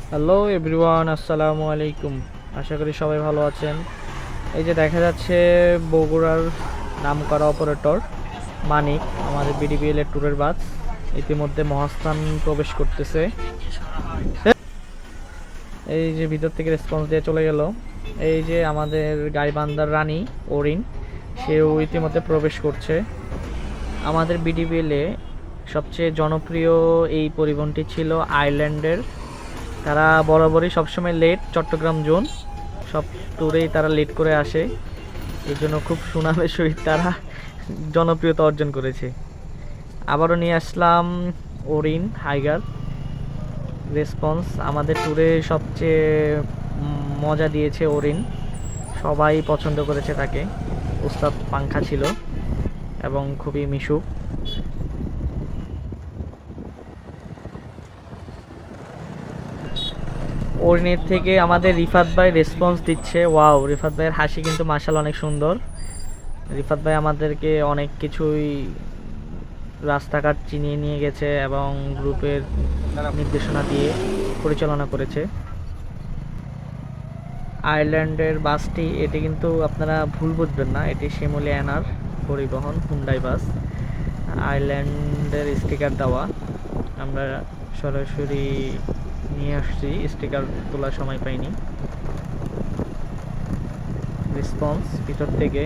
Hello everyone, আসসালামু আলাইকুম। আশা করি সবাই ভালো আছেন। এই যে দেখা যাচ্ছে বগুড়ার নামকরা অপারেটর মানিক আমাদের বিডিবিএল এর ট্যুরের বাস ইতিমধ্যে মহাস্থান প্রবেশ করতেছে। এই যে ভিতর থেকে রেসপন্স দিয়ে চলে গেল। এই যে আমাদের গাইবান্ধার রানী ওরিন, সেও ইতিমধ্যে প্রবেশ করছে। আমাদের বিডিবিএল এ সবচেয়ে জনপ্রিয় এই পরিবহনটি ছিল আইল্যান্ডের। তারা বরাবরই সবসময় লেট, চট্টগ্রাম জোন সব ট্যুরেই তারা লেট করে আসে। এর জন্য খুব সুনামের সহিত তারা জনপ্রিয়তা অর্জন করেছে। আবারও নিয়ে আসলাম ওরিন হাইগার রেসপন্স। আমাদের ট্যুরে সবচেয়ে মজা দিয়েছে ওরিন, সবাই পছন্দ করেছে তাকে। উস্তাদ পাংখা ছিল এবং খুবই মিশুক। ওরিনের থেকে আমাদের রিফাত ভাই রেসপন্স দিচ্ছে। ওয়াও, রিফাত ভাইয়ের হাসি কিন্তু মাশাআল্লাহ অনেক সুন্দর। রিফাত ভাই আমাদেরকে অনেক কিছুই রাস্তাঘাট চিনিয়ে নিয়ে গেছে এবং গ্রুপের নির্দেশনা দিয়ে পরিচালনা করেছে। আয়ারল্যান্ডের বাসটি, এটি কিন্তু আপনারা ভুল বুঝবেন না, এটি শিমুলি অ্যানার পরিবহন হুন্ডাই বাস। আয়ারল্যান্ডের স্টিকার দেওয়া, আমরা সরাসরি নিয়ে আসছি, স্টিকার তোলার সময় পাইনি। রেসপন্স ভিতর থেকে